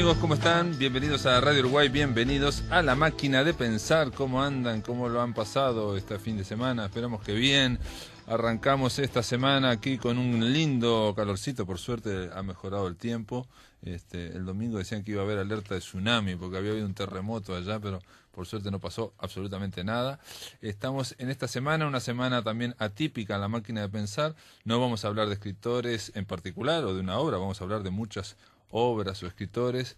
amigos? ¿Cómo están? Bienvenidos a Radio Uruguay, bienvenidos a La Máquina de Pensar. ¿Cómo andan? ¿Cómo lo han pasado este fin de semana? Esperamos que bien. Arrancamos esta semana aquí con un lindo calorcito, por suerte ha mejorado el tiempo. El domingo decían que iba a haber alerta de tsunami porque había habido un terremoto allá, pero por suerte no pasó absolutamente nada. Estamos en esta semana, una semana también atípica en La Máquina de Pensar. No vamos a hablar de escritores en particular o de una obra, vamos a hablar de muchas obras o escritores,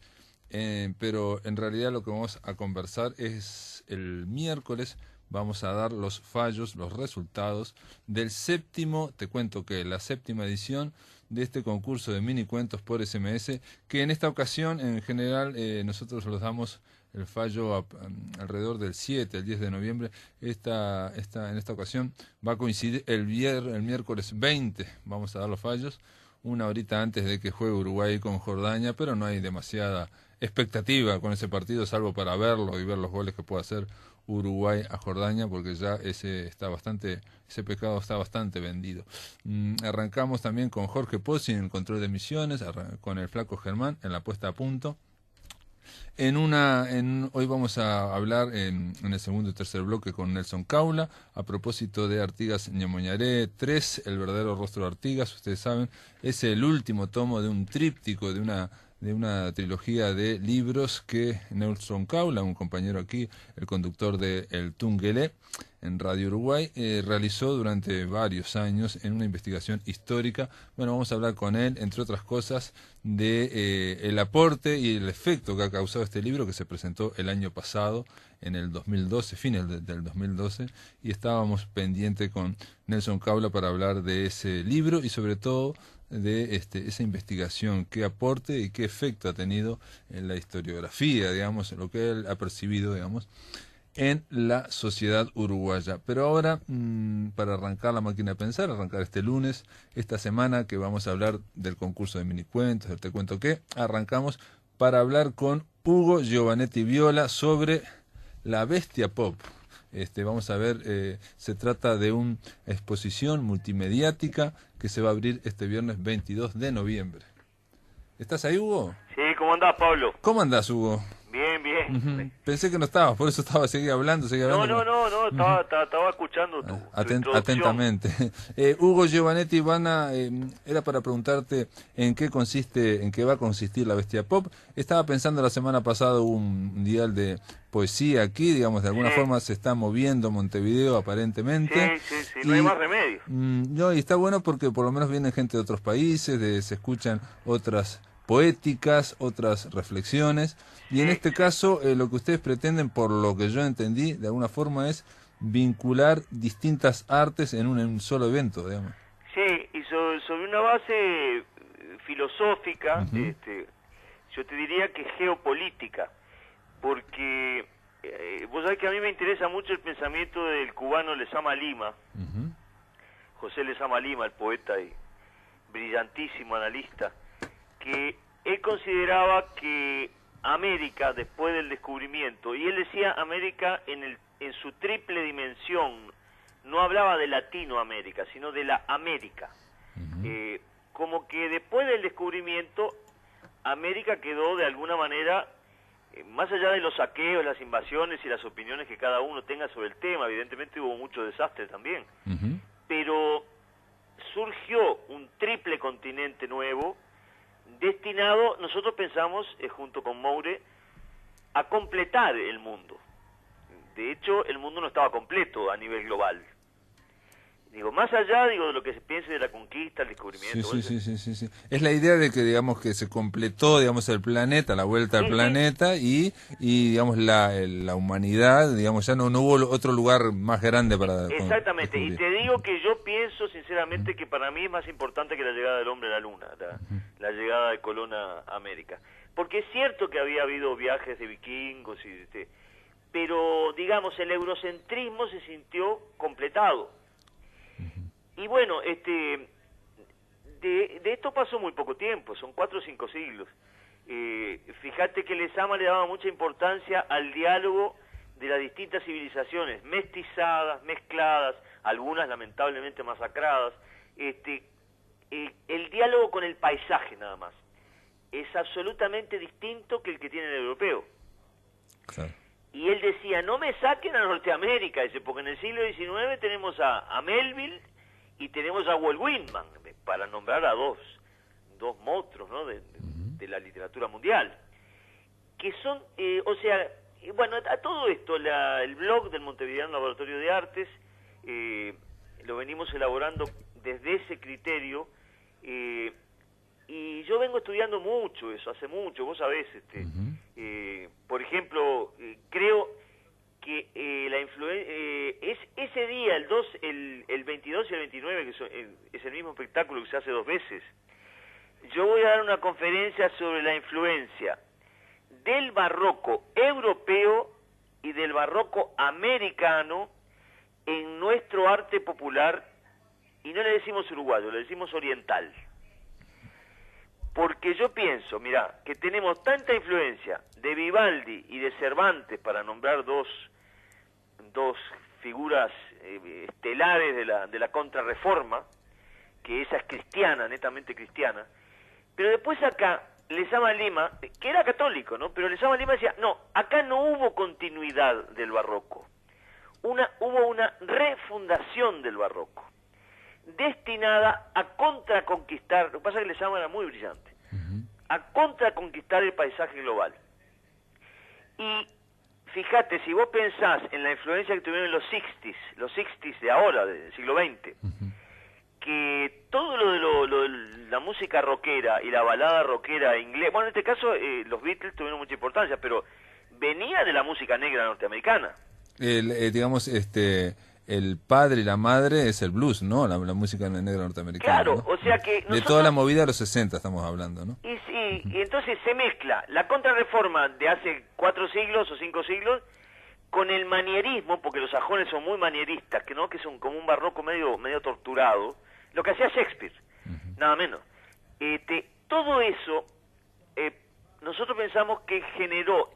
pero en realidad lo que vamos a conversar es el miércoles. Vamos a dar los fallos, los resultados del séptimo, te cuento que la séptima edición de este concurso de mini cuentos por SMS, que en esta ocasión, en general, nosotros los damos el fallo alrededor del 7, el 10 de noviembre. En esta ocasión va a coincidir el miércoles 20, vamos a dar los fallos, una horita antes de que juegue Uruguay con Jordania, pero no hay demasiada expectativa con ese partido, salvo para verlo y ver los goles que puede hacer Uruguay a Jordania, porque ya ese pecado está bastante vendido. Arrancamos también con Jorge Pozzi en el control de emisiones, con el Flaco Germán en la puesta a punto. Hoy vamos a hablar en el segundo y tercer bloque con Nelson Caula, a propósito de Artigas Ñamoñaré 3, el verdadero rostro de Artigas. Ustedes saben, es el último tomo de un tríptico, de una trilogía de libros que Nelson Caula, un compañero aquí, el conductor de El Tungelé en Radio Uruguay, realizó durante varios años en una investigación histórica. Bueno, vamos a hablar con él, entre otras cosas, de el aporte y el efecto que ha causado este libro, que se presentó el año pasado, en el 2012, fines del 2012, y estábamos pendientes con Nelson Caula para hablar de ese libro y sobre todo de esa investigación, qué aporte y qué efecto ha tenido en la historiografía, digamos, lo que él ha percibido, digamos, en la sociedad uruguaya. Pero ahora, para arrancar La Máquina de Pensar, arrancar este lunes, esta semana que vamos a hablar del concurso de minicuentos, del Te Cuento Qué, arrancamos para hablar con Hugo Giovanetti Viola sobre la bestia pop. Vamos a ver, se trata de una exposición multimediática que se va a abrir este viernes 22 de noviembre. ¿Estás ahí, Hugo? Sí, ¿cómo andás, Pablo? ¿Cómo andás, Hugo? Bien, bien. Pensé que no estabas, por eso seguía hablando. No, estaba escuchando tu introducción. Atentamente. Hugo Giovanetti, era para preguntarte en qué va a consistir la bestia pop. Estaba pensando la semana pasada, hubo un dial de poesía aquí, digamos, de alguna forma se está moviendo Montevideo aparentemente. Sí, no hay más remedio. Y está bueno porque por lo menos viene gente de otros países, se escuchan otras poéticas, otras reflexiones, y en este caso lo que ustedes pretenden, por lo que yo entendí, de alguna forma es vincular distintas artes en un solo evento, digamos. Sí, y sobre una base filosófica, yo te diría que geopolítica, porque vos sabés que a mí me interesa mucho el pensamiento del cubano Lezama Lima, José Lezama Lima, el poeta y brillantísimo analista, que él consideraba que América, después del descubrimiento, y él decía América en su triple dimensión, no hablaba de Latinoamérica, sino de la América. Como que después del descubrimiento, América quedó de alguna manera, más allá de los saqueos, las invasiones y las opiniones que cada uno tenga sobre el tema, evidentemente hubo mucho desastre también, pero surgió un triple continente nuevo, destinado, nosotros pensamos, junto con Moure, a completar el mundo. De hecho, el mundo no estaba completo a nivel global. Digo, más allá de lo que se piense de la conquista, el descubrimiento. Sí. Es la idea de que, digamos, que se completó, digamos, el planeta, la vuelta al planeta, y digamos, la humanidad, digamos, ya no hubo otro lugar más grande para Exactamente, descubrir. Y te digo que yo pienso, sinceramente, que para mí es más importante que la llegada del hombre a la Luna, la llegada de Colón a América. Porque es cierto que había habido viajes de vikingos, pero, digamos, el eurocentrismo se sintió completado. Y bueno, de esto pasó muy poco tiempo, son 4 o 5 siglos. Fíjate que Lezama le daba mucha importancia al diálogo de las distintas civilizaciones, mestizadas, mezcladas, algunas lamentablemente masacradas, el diálogo con el paisaje nada más. es absolutamente distinto que el que tiene el europeo. Claro. Y él decía, no me saquen a Norteamérica, dice, porque en el siglo XIX tenemos a Melville y tenemos a Walt Whitman, para nombrar a dos monstruos, ¿no? de la literatura mundial. Que son, bueno, a todo esto, el blog del Montevideano Laboratorio de Artes, lo venimos elaborando desde ese criterio, y yo vengo estudiando mucho eso, hace mucho, vos sabés, por ejemplo, creo que la influencia, es ese día, el 22 y el 29, que es el mismo espectáculo que se hace 2 veces, yo voy a dar una conferencia sobre la influencia del barroco europeo y del barroco americano en nuestro arte popular, y no le decimos uruguayo, le decimos oriental. Porque yo pienso, mirá, que tenemos tanta influencia de Vivaldi y de Cervantes, para nombrar dos figuras estelares de la Contrarreforma, que esa es cristiana, netamente cristiana, pero después acá Lezama Lima, que era católico, ¿no? Pero Lezama Lima decía, no, acá no hubo continuidad del barroco, hubo una refundación del barroco, destinada a contraconquistar, lo que pasa es que Lezama era muy brillante, a contraconquistar el paisaje global. Y fíjate, si vos pensás en la influencia que tuvieron los 60s de ahora, del siglo XX, que todo lo de la música rockera y la balada rockera inglesa, bueno, en este caso los Beatles tuvieron mucha importancia, pero venía de la música negra norteamericana. Digamos, el padre y la madre es el blues, ¿no? La música negra norteamericana. Claro, ¿no? o sea que de toda la movida de los 60 estamos hablando, ¿no? Y sí, y entonces se mezcla la Contrarreforma de hace 4 siglos o 5 siglos con el manierismo, porque los sajones son muy manieristas, que no, que son como un barroco medio torturado, lo que hacía Shakespeare, nada menos. Todo eso, nosotros pensamos que generó,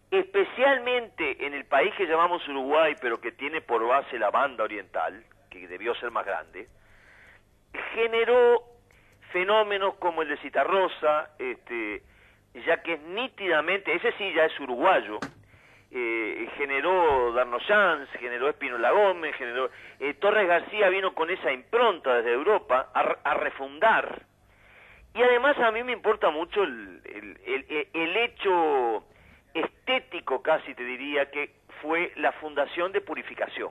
especialmente en el país que llamamos Uruguay, pero que tiene por base la banda oriental, que debió ser más grande, generó fenómenos como el de Citarrosa, ya que es nítidamente, ese sí ya es uruguayo, generó Darnoyans, generó Espínola Gómez, generó Torres García vino con esa impronta desde Europa a refundar. Y además a mí me importa mucho el hecho estético, casi te diría, que fue la fundación de Purificación.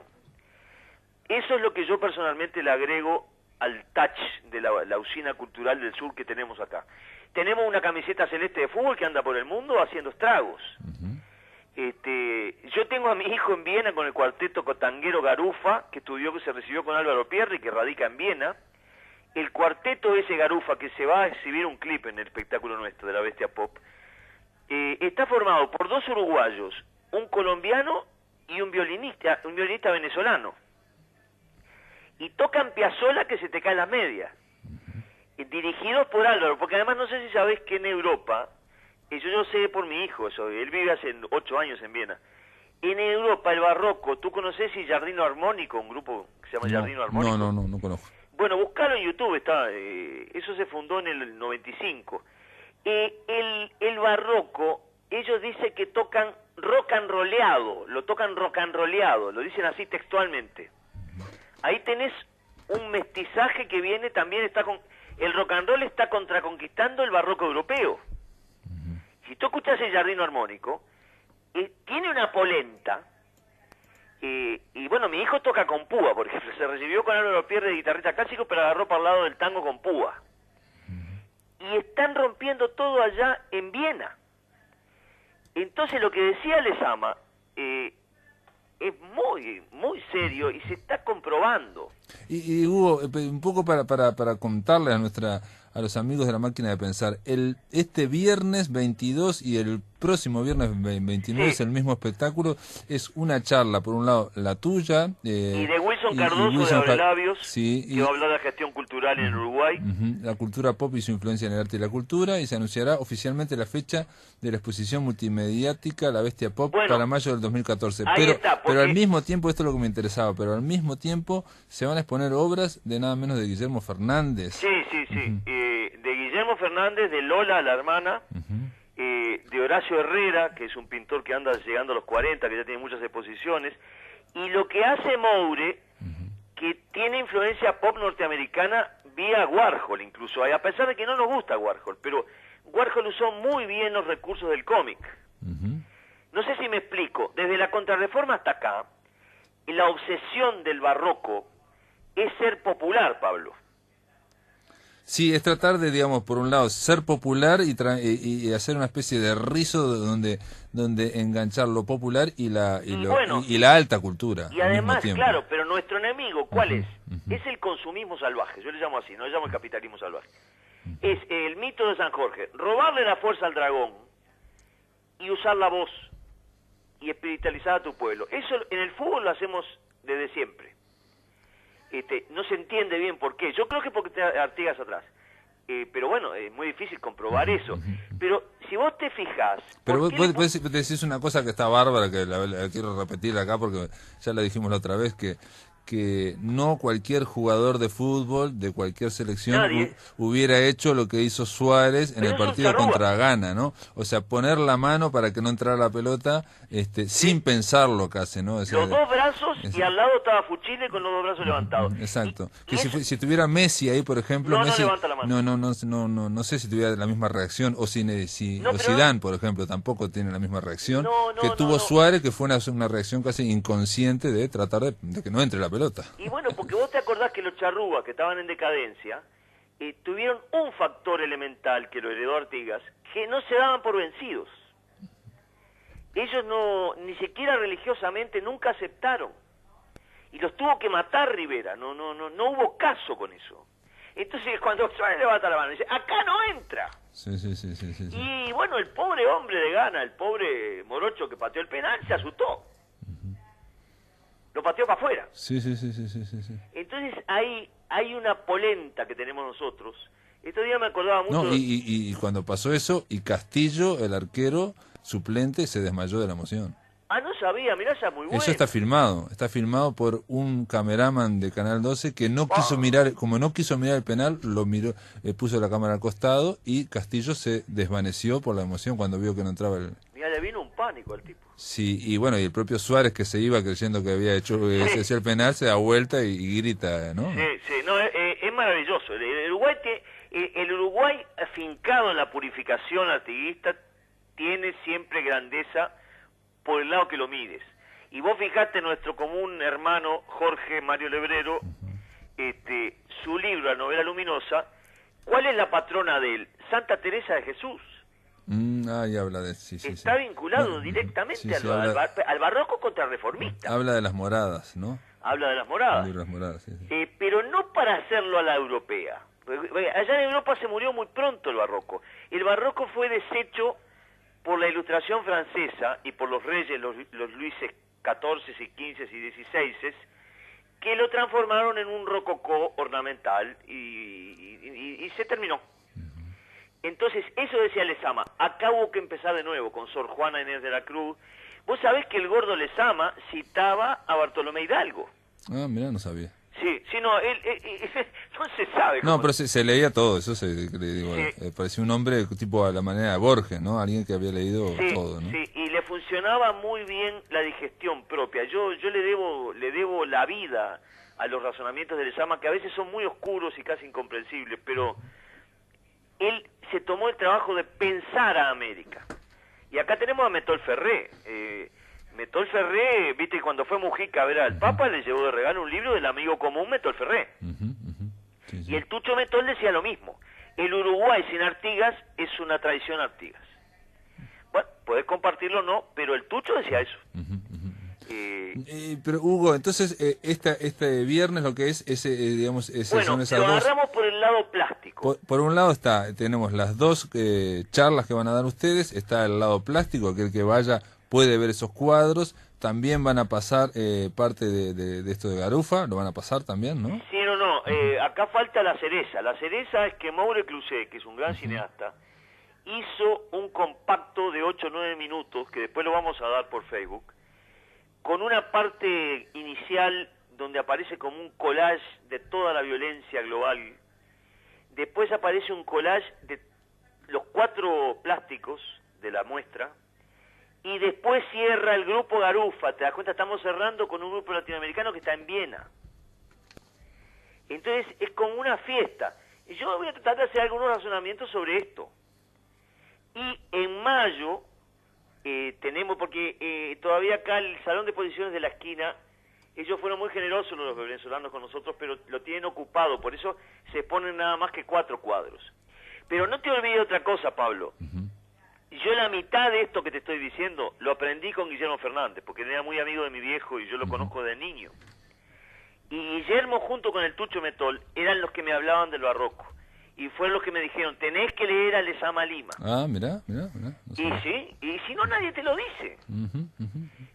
Eso es lo que yo personalmente le agrego al touch de la usina cultural del sur que tenemos acá. Tenemos una camiseta celeste de fútbol que anda por el mundo haciendo estragos. Yo tengo a mi hijo en Viena con el cuarteto cotanguero Garufa, que se recibió con Álvaro Pierri, que radica en Viena. El cuarteto ese Garufa, que se va a exhibir un clip en el espectáculo nuestro de la Bestia Pop, está formado por 2 uruguayos, un colombiano y un violinista venezolano. Y tocan Piazzolla que se te caen las medias. Dirigidos por Álvaro, porque además no sé si sabés que en Europa, yo sé por mi hijo eso, él vive hace 8 años en Viena. En Europa el barroco, ¿tú conocés el Giardino Armónico, un grupo que se llama Giardino Armónico? No conozco. Bueno, buscalo en YouTube, eso se fundó en el 95. El barroco, ellos dicen que tocan rock and rolleado, lo dicen así textualmente. Ahí tenés un mestizaje que viene, también el rock and roll está contraconquistando el barroco europeo. Si tú escuchas el Giardino Armónico, tiene una polenta, y bueno, mi hijo toca con púa, por ejemplo, se recibió con Álvaro Pierre de guitarrista clásico, pero agarró para el lado del tango con púa. Y están rompiendo todo allá en Viena. Entonces lo que decía Lezama es muy serio y se está comprobando. Y Hugo, un poco para contarle a los amigos de la máquina de pensar, este viernes 22 y el próximo viernes 29 es el mismo espectáculo, es una charla, por un lado la tuya, y de Wilson Cardoso de Abrelabios, sí, que va a hablar de la gestión cultural en Uruguay. La cultura pop y su influencia en el arte y la cultura, y se anunciará oficialmente la fecha de la exposición multimediática La Bestia Pop para mayo del 2014. Pero al mismo tiempo, esto es lo que me interesaba, pero al mismo tiempo se van a exponer obras de nada menos de Guillermo Fernández. Sí. De Guillermo Memo Fernández, de Lola, la hermana, de Horacio Herrera, que es un pintor que anda llegando a los 40, que ya tiene muchas exposiciones, y lo que hace Moure, que tiene influencia pop norteamericana vía Warhol incluso, a pesar de que no nos gusta Warhol, pero Warhol usó muy bien los recursos del cómic. No sé si me explico, desde la Contrarreforma hasta acá, la obsesión del barroco es ser popular, Pablo. Sí, es tratar de, digamos, por un lado, ser popular y hacer una especie de rizo donde enganchar lo popular y la alta cultura. Y además, claro, pero nuestro enemigo, ¿cuál es? Es el consumismo salvaje, yo le llamo así, no le llamo el capitalismo salvaje. Es el mito de San Jorge, robarle la fuerza al dragón y usar la voz y espiritualizar a tu pueblo. Eso en el fútbol lo hacemos desde siempre. No se entiende bien por qué. Yo creo que porque te Artigas atrás. Pero bueno, es muy difícil comprobar eso. Pero si vos te fijás... Pero vos decís una cosa que está bárbara, que la quiero repetir acá porque ya la dijimos la otra vez, que no cualquier jugador de fútbol de cualquier selección hubiera hecho lo que hizo Suárez en el partido contra Ghana, ¿no? O sea, poner la mano para que no entrara la pelota sin pensarlo casi, ¿no? O sea, los dos brazos y al lado estaba Fuchile con los dos brazos levantados. Exacto. Que si tuviera Messi ahí, por ejemplo, Messi, no levanta la mano. No sé si tuviera la misma reacción o Zidane, por ejemplo, tampoco tiene la misma reacción que tuvo Suárez, que fue una reacción casi inconsciente de tratar de que no entre la pelota. Y bueno, porque vos te acordás que los charrúas que estaban en decadencia tuvieron un factor elemental que lo heredó Artigas, que no se daban por vencidos. Ellos ni siquiera religiosamente nunca aceptaron. Y los tuvo que matar Rivera, no hubo caso con eso. Entonces cuando Suárez levanta la mano y dice, acá no entra. Sí. Y bueno, el pobre hombre de Ghana, el pobre morocho que pateó el penal, se asustó. Lo pateó para afuera. Sí. Entonces hay una polenta que tenemos nosotros. Estos días me acordaba mucho... No, y cuando pasó eso, y Castillo, el arquero suplente, se desmayó de la emoción. Ah, no sabía, mirá, ya muy bueno. Eso está filmado por un cameraman de Canal 12 que no quiso mirar, como no quiso mirar el penal, lo miró, puso la cámara al costado y Castillo se desvaneció por la emoción cuando vio que no entraba el... Mirá, le vino un pánico al tipo. Sí, y bueno, y el propio Suárez, que se iba creyendo que había hecho el penal, se da vuelta y grita, ¿no? Sí, no, es maravilloso. El Uruguay afincado en la purificación artiguista tiene siempre grandeza por el lado que lo mires. Y vos fijate nuestro común hermano Jorge Mario Lebrero, su libro, La novela luminosa, ¿cuál es la patrona de él? Santa Teresa de Jesús. Y habla de... Está vinculado directamente al barroco contrarreformista. Habla de las moradas, ¿no? Habla de las moradas. El libro de las moradas, sí. Pero no para hacerlo a la europea. Allá en Europa se murió muy pronto el barroco. El barroco fue deshecho por la Ilustración francesa y por los reyes, los Luises XIV y XV y XVI, que lo transformaron en un rococó ornamental y se terminó. Entonces, eso decía Lezama, acá hubo que empezar de nuevo con Sor Juana Inés de la Cruz. Vos sabés que el gordo Lezama citaba a Bartolomé Hidalgo. Ah, mirá, no sabía. Sí, no, él no se sabe. No, pero se leía todo, eso parecía un hombre tipo a la manera de Borges, ¿no? Alguien que había leído todo, ¿no? Sí, y le funcionaba muy bien la digestión propia. Yo le debo la vida a los razonamientos de Lezama, que a veces son muy oscuros y casi incomprensibles, pero él se tomó el trabajo de pensar a América. Y acá tenemos a Metol Ferré. Metol Ferré, viste, cuando fue Mujica a ver al Papa, le llevó de regalo un libro del amigo común Metol Ferré. Sí. Y el Tucho Metol decía lo mismo. El Uruguay sin Artigas es una traición a Artigas. Bueno, podés compartirlo o no, pero el Tucho decía eso. Pero Hugo, entonces este viernes lo que es digamos, son esas lo agarramos por el lado plástico. Por un lado tenemos las dos charlas que van a dar ustedes, está el lado plástico, aquel que vaya puede ver esos cuadros, también van a pasar parte de esto de Garufa, lo van a pasar también, ¿no? Sí, no, acá falta la cereza. La cereza es que Moure Clusé, que es un gran cineasta, hizo un compacto de 8 o 9 minutos, que después lo vamos a dar por Facebook, con una parte inicial donde aparece como un collage de toda la violencia global, después aparece un collage de los 4 plásticos de la muestra, y después cierra el grupo Garufa. Te das cuenta, estamos cerrando con un grupo latinoamericano que está en Viena. Entonces es como una fiesta. Y yo voy a tratar de hacer algunos razonamientos sobre esto. Y en mayo tenemos, porque todavía acá el salón de exposiciones de la esquina, ellos fueron muy generosos los venezolanos con nosotros, pero lo tienen ocupado, por eso se exponen nada más que 4 cuadros. Pero no te olvides otra cosa, Pablo. Yo la mitad de esto que te estoy diciendo lo aprendí con Guillermo Fernández, porque era muy amigo de mi viejo y yo lo conozco de niño. Y Guillermo junto con el Tucho Metol eran los que me hablaban del barroco. Y fueron los que me dijeron, tenés que leer a Lezama Lima. Ah, mirá. No y si no, nadie te lo dice.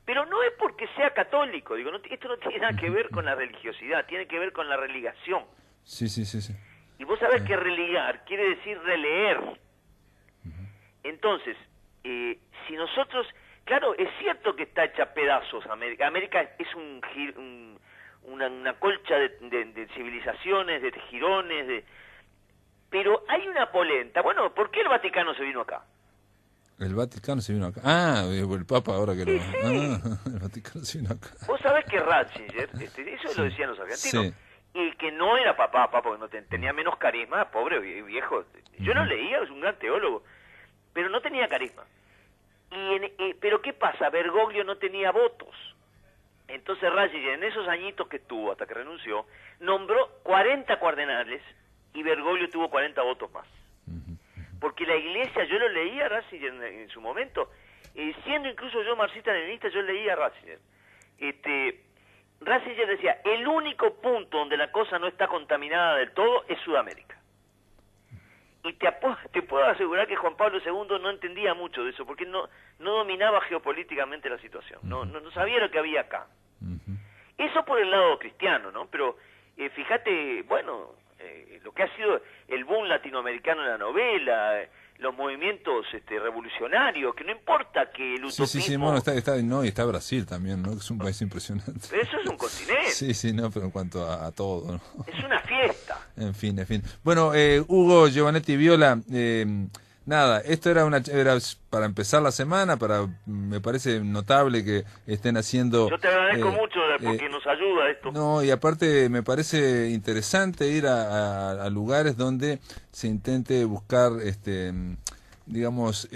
Pero no es porque sea católico, digo, esto no tiene nada que ver con la religiosidad, tiene que ver con la religación. Sí. Y vos sabés que religar quiere decir releer. Entonces, si nosotros, claro, es cierto que está hecha a pedazos América. América es una colcha de civilizaciones, de jirones, pero hay una polenta. Bueno, ¿por qué el Vaticano se vino acá? El Vaticano se vino acá. Ah, el Papa ahora que lo... Sí. Ah, el Vaticano se vino acá. Vos sabés que Ratzinger, eso lo decían los argentinos, y que no era papá porque no tenía menos carisma, pobre viejo. Yo lo leía, es un gran teólogo, pero no tenía carisma. Pero ¿qué pasa? Bergoglio no tenía votos. Entonces Ratzinger, en esos añitos que estuvo, hasta que renunció, nombró 40 cardenales y Bergoglio tuvo 40 votos más. Porque la iglesia, yo lo leía a Ratzinger en su momento, siendo incluso yo marxista-leninista, yo leía a Ratzinger. Ratzinger decía, el único punto donde la cosa no está contaminada del todo es Sudamérica. Y te puedo asegurar que Juan Pablo II no entendía mucho de eso, porque no dominaba geopolíticamente la situación, no sabía lo que había acá. Eso por el lado cristiano, ¿no? Pero fíjate, bueno, lo que ha sido el boom latinoamericano en la novela, los movimientos revolucionarios, que no importa que el utopismo... Sí, bueno, está Brasil también, ¿no? Es un país impresionante. Pero eso es un continente. Sí, no, pero en cuanto a todo, ¿no? Es una fiesta. En fin. Bueno, Hugo Giovanetti Viola, nada, esto era para empezar la semana, me parece notable que estén haciendo... Yo te agradezco mucho porque nos ayuda esto. No, y aparte me parece interesante ir a lugares donde se intente buscar, digamos,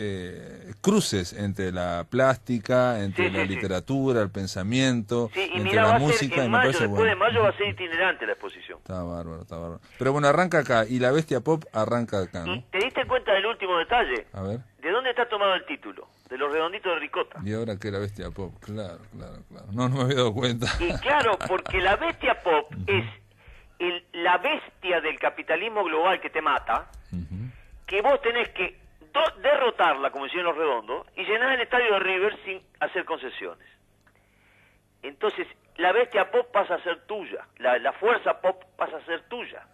cruces entre la plástica, entre la literatura, el pensamiento, entre la música. En mayo, después de mayo va a ser itinerante la exposición. Está bárbaro. Pero bueno, arranca acá, y la Bestia Pop arranca acá, ¿no? ¿Y te diste cuenta del último detalle? A ver. ¿De dónde está tomado el título? De los redonditos de ricota. Y ahora que la Bestia Pop, claro. No me había dado cuenta. Y claro, porque la Bestia Pop es la bestia del capitalismo global que te mata, que vos tenés que derrotarla, como decían los redondos, y llenar el estadio de River sin hacer concesiones. Entonces, la Bestia Pop pasa a ser tuya, la fuerza pop pasa a ser tuya.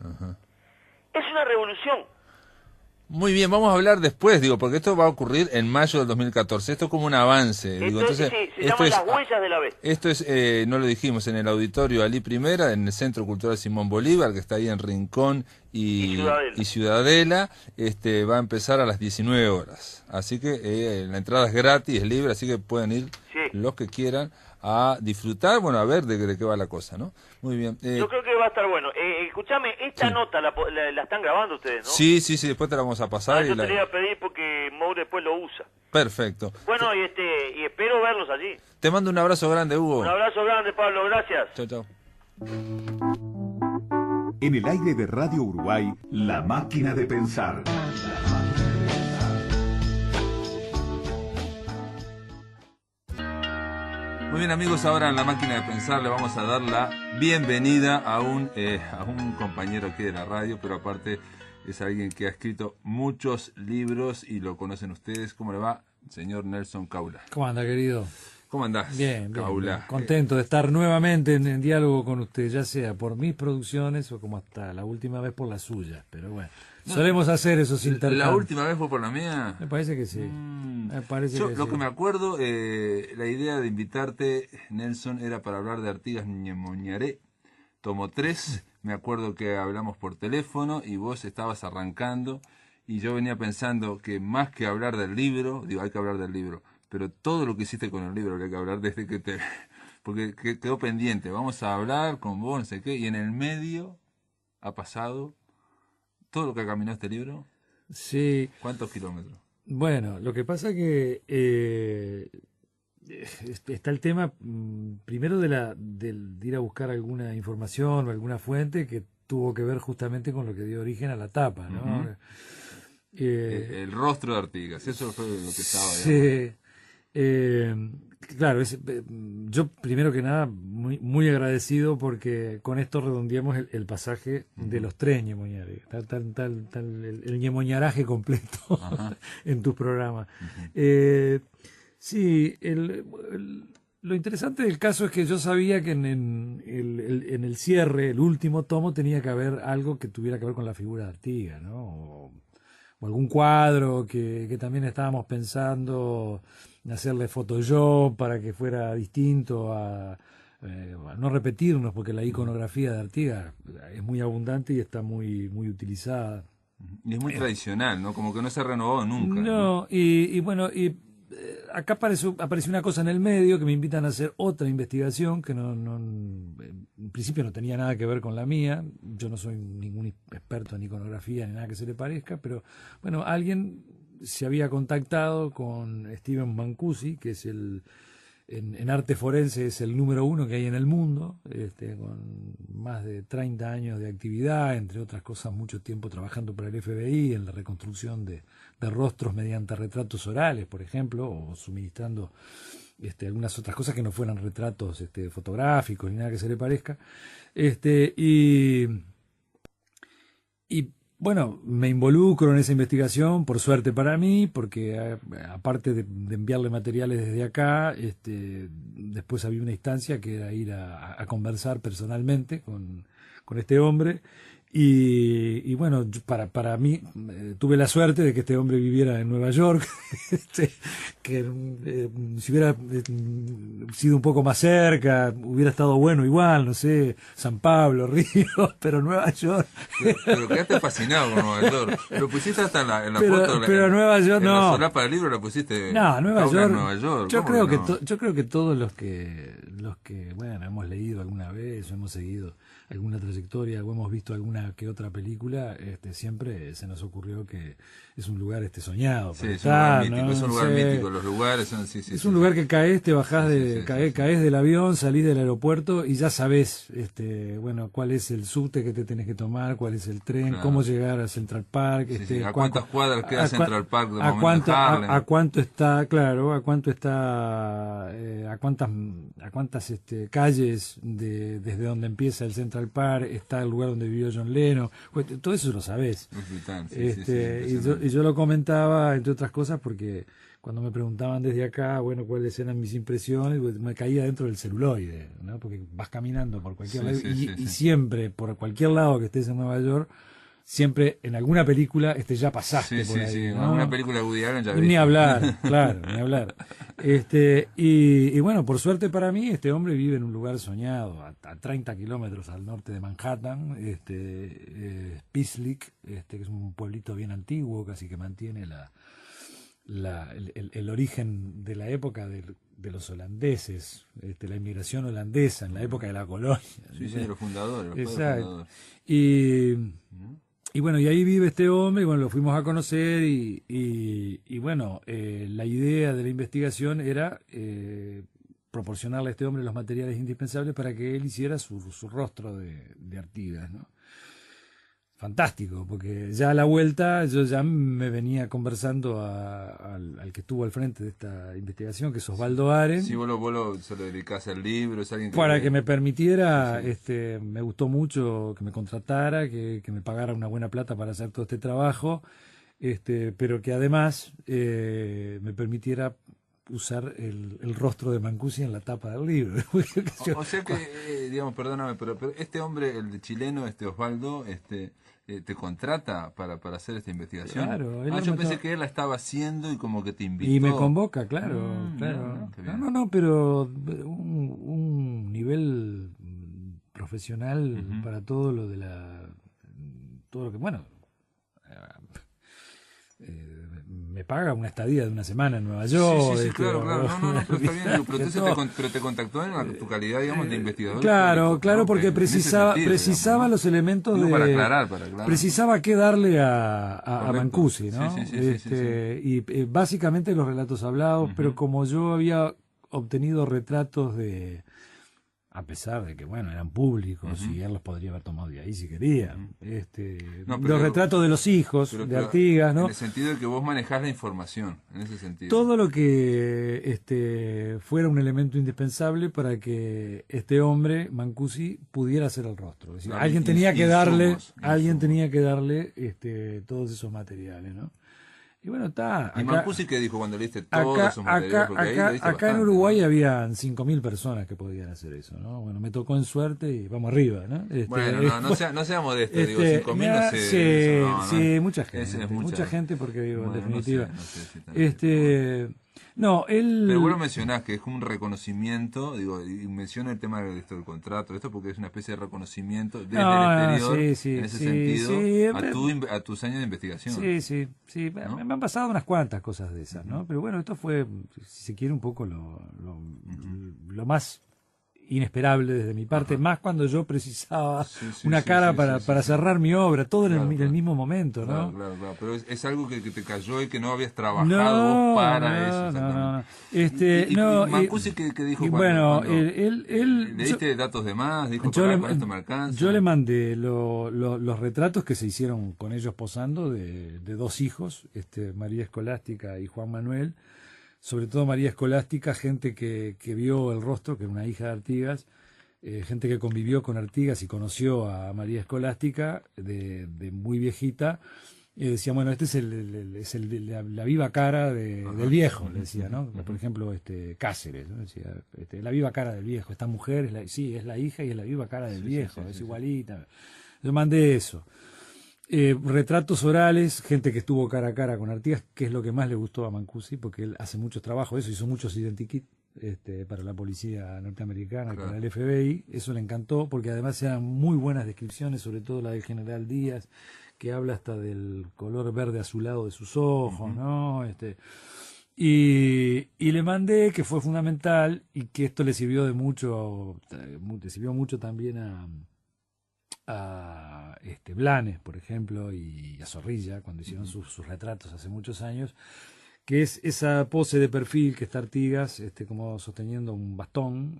Es una revolución. Muy bien, vamos a hablar después, porque esto va a ocurrir en mayo del 2014. Esto es como un avance. Entonces, se llaman las huellas de la bestia. Esto es, no lo dijimos, en el auditorio Alí Primera, en el Centro Cultural Simón Bolívar, que está ahí en Rincón y Ciudadela. Va a empezar a las 19 horas. Así que la entrada es gratis, es libre, así que pueden ir los que quieran a disfrutar, a ver de qué va la cosa, ¿no? Muy bien. Yo creo que va a estar bueno. Escúchame, esta nota la están grabando ustedes, ¿no? Sí, después te la vamos a pasar. Yo te la iba a pedir porque Moure después lo usa. Perfecto. Bueno, y espero verlos allí. Te mando un abrazo grande, Hugo. Un abrazo grande, Pablo, gracias. Chao. En el aire de Radio Uruguay, La Máquina de Pensar. Muy bien, amigos, ahora en La Máquina de Pensar le vamos a dar la bienvenida a un compañero aquí de la radio, pero aparte es alguien que ha escrito muchos libros y lo conocen ustedes. ¿Cómo le va, señor Nelson Caula? ¿Cómo anda, querido? ¿Cómo andás, Bien, Caula? Bien. Contento de estar nuevamente en diálogo con usted, ya sea por mis producciones o como hasta la última vez por las suyas, pero bueno. Solemos hacer esos intercambios. ¿La última vez fue por la mía? Me parece que sí. Lo que me acuerdo, la idea de invitarte, Nelson, era para hablar de Artigas Ñemoñaré, tomo 3, me acuerdo que hablamos por teléfono y vos estabas arrancando y yo venía pensando que más que hablar del libro, digo, hay que hablar del libro, pero todo lo que hiciste con el libro habría que hablar desde que te... Porque quedó pendiente, vamos a hablar con vos, no sé qué, y en el medio ha pasado todo lo que caminó este libro. Sí. ¿Cuántos kilómetros? Bueno, lo que pasa que está el tema primero de ir a buscar alguna información o alguna fuente que tuvo que ver justamente con lo que dio origen a la tapa, ¿no? Uh-huh. El rostro de Artigas, eso fue lo que estaba. Sí. Claro, yo primero que nada muy, muy agradecido porque con esto redondeamos el pasaje de los 3 ñemoñares, el ñemoñaraje completo en tus programas. Sí, lo interesante del caso es que yo sabía que en el cierre, el último tomo, tenía que haber algo que tuviera que ver con la figura de Artigas, ¿no? O algún cuadro que también estábamos pensando en hacerle Photoshop para que fuera distinto a no repetirnos, porque la iconografía de Artigas es muy abundante y está muy, muy utilizada. Y es muy tradicional, ¿no? Como que no se ha renovado nunca. No, y bueno, acá apareció una cosa en el medio que me invitan a hacer otra investigación que en principio no tenía nada que ver con la mía. Yo no soy ningún experto en iconografía ni nada que se le parezca, pero bueno, alguien se había contactado con Steven Mancusi, que es en arte forense es el número 1 que hay en el mundo, con más de 30 años de actividad, entre otras cosas mucho tiempo trabajando para el FBI en la reconstrucción de rostros mediante retratos orales, por ejemplo, o suministrando algunas otras cosas que no fueran retratos fotográficos ni nada que se le parezca. Y bueno, me involucro en esa investigación, por suerte para mí, porque aparte de enviarle materiales desde acá, después había una instancia que era ir a conversar personalmente con este hombre. Y bueno, para mí tuve la suerte de que este hombre viviera en Nueva York, que si hubiera sido un poco más cerca, hubiera estado bueno igual, no sé, San Pablo, Río, pero Nueva York. Pero quedaste fascinado con Nueva York. Lo pusiste hasta en la pero, foto. Pero Nueva York no. La solapa del libro la pusiste. No, Nueva York. Yo creo que todos los que bueno, hemos leído alguna vez o hemos seguido alguna trayectoria o hemos visto alguna que otra película, siempre se nos ocurrió que es un lugar soñado. Sí, es un lugar mítico, ¿no? Es un lugar mítico, los lugares son un lugar que caes, te bajás caes del avión, salís del aeropuerto y ya sabés bueno, cuál es el subte que te tenés que tomar, cuál es el tren, claro, cómo llegar a Central Park, a cuántas cuadras queda Central Park de momento a cuánto está, claro, a cuántas calles desde donde empieza el Central Park está el lugar donde vivió John Lennon, todo eso lo sabés. Y yo lo comentaba, entre otras cosas, porque cuando me preguntaban desde acá, bueno, cuáles eran mis impresiones, pues me caía dentro del celuloide, ¿no? Porque vas caminando por cualquier lado y siempre, por cualquier lado que estés en Nueva York, siempre en alguna película ya pasaste por ahí, ¿no? En alguna película de Woody Allen ya viste. Ni hablar, claro, ni hablar. Y bueno, por suerte para mí, este hombre vive en un lugar soñado, a 30 kilómetros al norte de Manhattan, Peace que es un pueblito bien antiguo, casi que mantiene el origen de la época de los holandeses, la inmigración holandesa en la época de la colonia. Sí, de los fundadores. Exacto. Y bueno, y ahí vive este hombre, y bueno, lo fuimos a conocer, y bueno, la idea de la investigación era proporcionarle a este hombre los materiales indispensables para que él hiciera su rostro de Artigas, ¿no? Fantástico, porque ya a la vuelta yo ya me venía conversando al que estuvo al frente de esta investigación, que es Osvaldo Aren. Sí, vos se lo dedicás al libro, es alguien para que me permitiera, me gustó mucho que me contratara, que me pagara una buena plata para hacer todo este trabajo, pero que además me permitiera usar el rostro de Mancusi en la tapa del libro. O sea que, digamos, perdóname, pero este hombre, el chileno, Osvaldo, te contrata para hacer esta investigación. Claro. Yo pensé que él la estaba haciendo y como que te invitó. Y me convoca, claro. No, pero un nivel profesional para todo lo de todo lo que, bueno, me paga una estadía de una semana en Nueva York. Sí, claro. No, pero está bien. Pero, pero te contactó en tu calidad, digamos, de investigador. Claro, porque precisaba los elementos para aclarar. Precisaba qué darle a Mancusi, ¿no? Y básicamente los relatos hablados, pero como yo había obtenido retratos a pesar de que, bueno, eran públicos y él los podría haber tomado de ahí si quería. Los retratos de los hijos de Artigas, ¿no? En el sentido de que vos manejás la información, en ese sentido. Todo lo que fuera un elemento indispensable para que este hombre, Mancusi, pudiera hacer el rostro. Es decir, alguien tenía que darle todos esos materiales, ¿no? Y bueno, está. ¿Y Mancusi qué dijo cuando leíste todos esos materiales? Acá en Uruguay habían 5.000 personas que podían hacer eso, ¿no? Bueno, me tocó en suerte y vamos arriba, ¿no? Bueno, no sea modesto, digo, 5.000 no sé. Sí, mucha gente. Mucha gente porque, digo, en definitiva. Pero vos lo mencionás, que es como un reconocimiento, digo, y menciona el tema de esto del contrato, esto porque es una especie de reconocimiento desde el exterior, en ese sentido, a tus años de investigación. Sí. ¿No? Me han pasado unas cuantas cosas de esas, ¿no? Pero bueno, esto fue, si se quiere, un poco lo más inesperable desde mi parte, más cuando yo precisaba una cara para cerrar mi obra, todo en el mismo momento, ¿no? Claro, pero es algo que te cayó y que no habías trabajado vos para eso. ¿Y Mancusi qué dijo? Bueno, ¿le diste datos de más? Dijo, con esto me alcanza. Yo le mandé los retratos que se hicieron con ellos posando de dos hijos, María Escolástica y Juan Manuel. Sobre todo María Escolástica, gente que vio el rostro, que era una hija de Artigas, gente que convivió con Artigas y conoció a María Escolástica de muy viejita, decía, bueno, este es la viva cara del viejo, le decía, ¿no? Por ejemplo, Cáceres, ¿no? Decía, la viva cara del viejo, esta mujer es la hija y es la viva cara del viejo, es igualita. Yo mandé eso. Retratos orales, gente que estuvo cara a cara con Artigas, que es lo que más le gustó a Mancusi, porque él hace muchos trabajos, hizo muchos identikit para la policía norteamericana, para el FBI, eso le encantó, porque además eran muy buenas descripciones, sobre todo la del general Díaz, que habla hasta del color verde azulado de sus ojos, ¿no? Y le mandé, que fue fundamental, y que esto le sirvió mucho también a Blanes, por ejemplo, y a Zorrilla, cuando hicieron sus retratos hace muchos años, que es esa pose de perfil que está Artigas, como sosteniendo un bastón,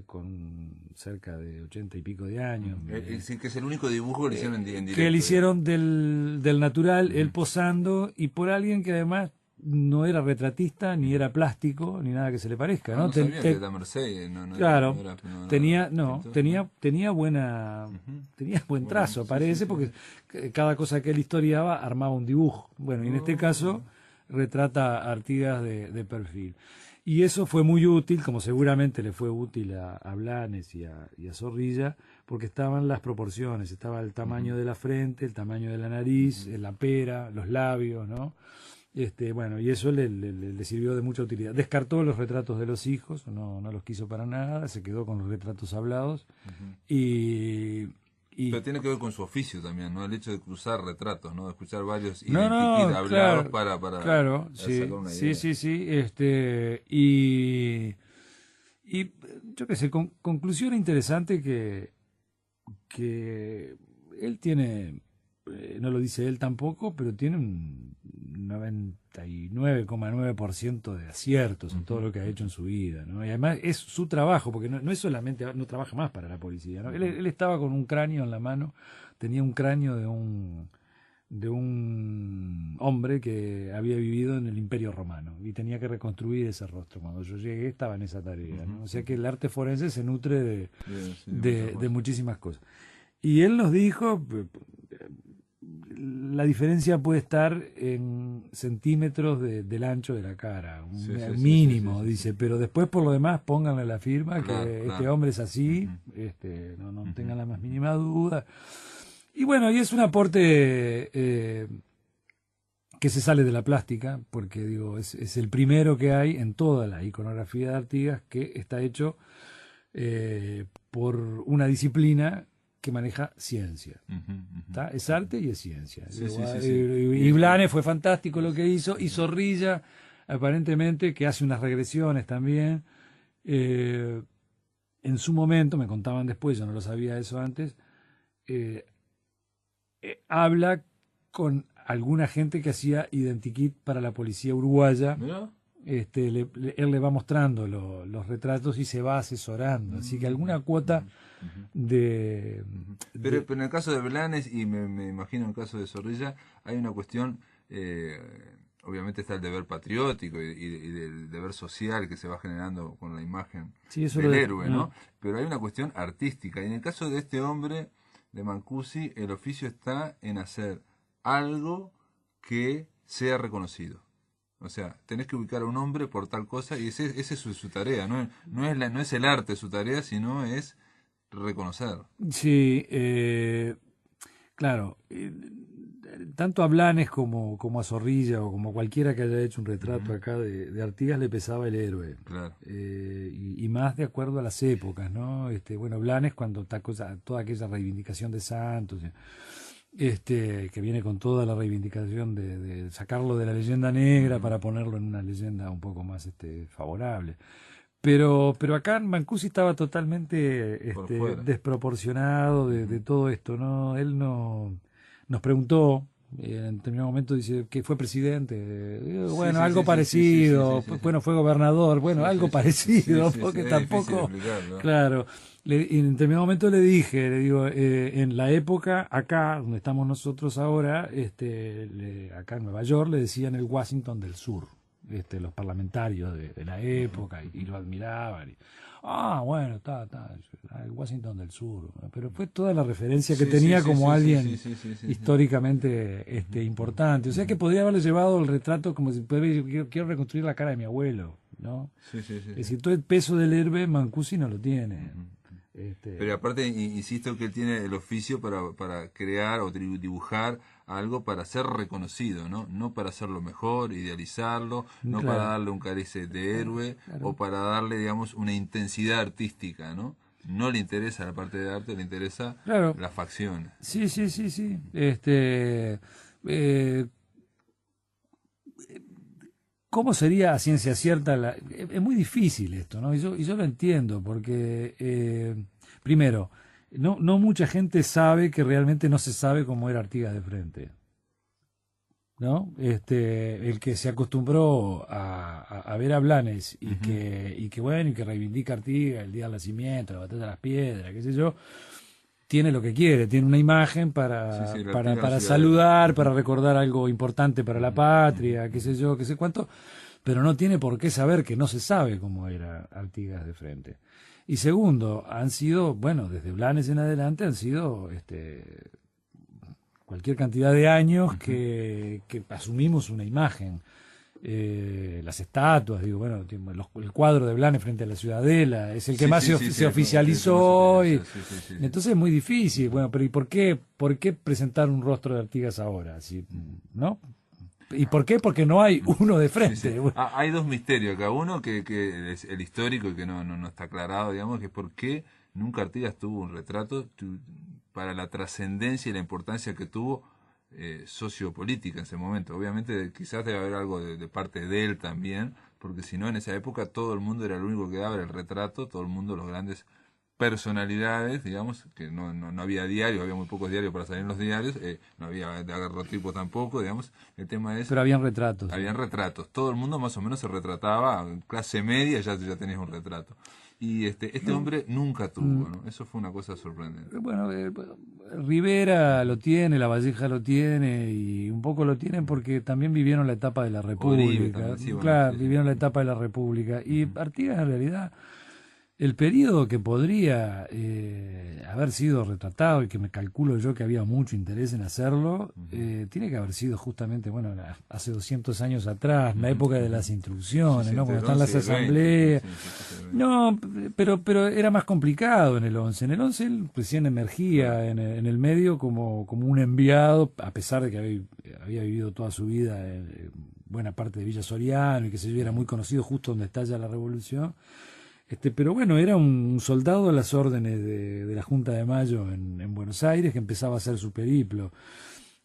con cerca de 80 y pico de años. Que es el único dibujo que le hicieron en directo. Que le hicieron del natural, él posando, y por alguien que además no era retratista, ni era plástico, ni nada que se le parezca, ¿no? Sabía que era Mercedes, claro, tenía buen trazo, parece, porque cada cosa que él historiaba armaba un dibujo. Bueno, y en este caso retrata a Artigas de perfil. Y eso fue muy útil, como seguramente le fue útil a Blanes y a Zorrilla, porque estaban las proporciones, estaba el tamaño de la frente, el tamaño de la nariz, la pera, los labios, ¿no? Bueno, y eso le sirvió de mucha utilidad. Descartó los retratos de los hijos, no los quiso para nada, se quedó con los retratos hablados. Pero tiene que ver con su oficio también, ¿no? El hecho de cruzar retratos, ¿no? De escuchar varios hablados para claro, sacar una idea. Sí. Y yo qué sé, conclusión interesante que él tiene... no lo dice él tampoco, pero tiene un 99,9% de aciertos en todo lo que ha hecho en su vida, ¿no? Y además es su trabajo, porque no es solamente, no trabaja más para la policía, ¿no? Él estaba con un cráneo en la mano, tenía un cráneo de un hombre que había vivido en el Imperio Romano y tenía que reconstruir ese rostro. Cuando yo llegué estaba en esa tarea, ¿no? O sea que el arte forense se nutre de muchísimas cosas. Y él nos dijo, la diferencia puede estar en centímetros del ancho de la cara, mínimo, dice, pero después por lo demás pónganle la firma que este hombre es así, no tengan la más mínima duda. Y bueno, y es un aporte que se sale de la plástica, porque digo, es el primero que hay en toda la iconografía de Artigas que está hecho por una disciplina que maneja ciencia. Ujú. Es arte y es ciencia. Sí, sí, sí, sí. Y Blanes fue fantástico lo que hizo, y Zorrilla, aparentemente, que hace unas regresiones también. En su momento, me contaban después, yo no lo sabía eso antes, habla con alguna gente que hacía identikit para la policía uruguaya. ¿Mirá? Él le va mostrando los retratos y se va asesorando. Así que alguna cuota de... Pero en el caso de Blanes, y me imagino en el caso de Zorrilla, hay una cuestión, obviamente está el deber patriótico y del deber social que se va generando con la imagen Sí, eso del lo héroe, ¿no? Pero hay una cuestión artística. Y en el caso de este hombre, de Mancusi, el oficio está en hacer algo que sea reconocido. O sea, tenés que ubicar a un hombre por tal cosa, y esa es su tarea. No es el arte su tarea, sino es reconocer. Sí, claro. Tanto a Blanes como a Zorrilla o como cualquiera que haya hecho un retrato acá de Artigas le pesaba el héroe. Claro. Y más de acuerdo a las épocas, ¿no? Bueno, Blanes cuando está toda aquella reivindicación de Santos, que viene con toda la reivindicación de sacarlo de la leyenda negra para ponerlo en una leyenda un poco más favorable. Pero acá Mancusi estaba totalmente desproporcionado de todo esto, ¿no? Él nos preguntó, en determinado momento dice que fue presidente, bueno, sí, algo sí, parecido, sí. Bueno, fue gobernador, bueno, algo parecido, porque tampoco, claro. En determinado momento le digo, en la época, acá, donde estamos nosotros ahora, acá en Nueva York, le decían el Washington del Sur. Los parlamentarios de la época, y lo admiraban. Bueno, está, el Washington del Sur. Pero fue toda la referencia que tenía como alguien históricamente importante. O sea que podría haberle llevado el retrato como si quiero reconstruir la cara de mi abuelo, ¿no? Es decir, todo el peso del héroe Mancusi no lo tiene. Pero aparte, insisto que él tiene el oficio para crear o dibujar algo para ser reconocido, no para hacerlo mejor, idealizarlo, no para darle un cariz de héroe, o para darle, digamos, una intensidad artística, no le interesa la parte de arte, le interesa las facciones. Sí. ¿Cómo sería a ciencia cierta? Es muy difícil esto, ¿no? Y yo lo entiendo, porque, primero, no mucha gente sabe que realmente no se sabe cómo era Artigas de Frente, ¿no? El que se acostumbró a ver a Blanes y que reivindica a Artigas, el día del nacimiento, la batalla de las piedras, qué sé yo, tiene lo que quiere, tiene una imagen para saludar, para recordar algo importante para la patria, qué sé yo, qué sé cuánto, pero no tiene por qué saber que no se sabe cómo era Artigas de Frente. Y segundo, han sido, desde Blanes en adelante han sido cualquier cantidad de años que asumimos una imagen. Las estatuas, el cuadro de Blanes frente a la Ciudadela es el que más se oficializó. Entonces es muy difícil. Pero ¿y por qué presentar un rostro de Artigas ahora? ¿No? ¿Y por qué? Porque no hay uno de frente. Hay dos misterios acá. Uno que es el histórico y que no está aclarado, digamos, que es por qué nunca Artigas tuvo un retrato para la trascendencia y la importancia que tuvo sociopolítica en ese momento. Obviamente quizás debe haber algo de parte de él también, porque si no, en esa época todo el mundo era el único que daba el retrato, todo el mundo, los grandes personalidades, digamos, que no había diario, había muy pocos diarios para salir en los diarios, no había daguerrotipo tampoco, digamos, el tema es... Pero habían retratos. Habían retratos, todo el mundo más o menos se retrataba, clase media ya tenías un retrato. Y este hombre nunca tuvo, ¿no? Eso fue una cosa sorprendente. Rivera lo tiene, La Valleja lo tiene, y un poco lo tienen porque también vivieron la etapa de la República. Vivieron la etapa de la República. Y Artigas, en realidad, el periodo que podría haber sido retratado, y que me calculo yo que había mucho interés en hacerlo, tiene que haber sido justamente, hace 200 años atrás, la época de las instrucciones, ¿no? Cuando están las asambleas. No, pero era más complicado en el 11. En el 11 él recién emergía en el medio como un enviado, a pesar de que había vivido toda su vida en buena parte de Villa Soriano y que se era muy conocido justo donde estalla la revolución. Pero bueno, era un soldado a las órdenes de la Junta de Mayo en Buenos Aires, que empezaba a hacer su periplo.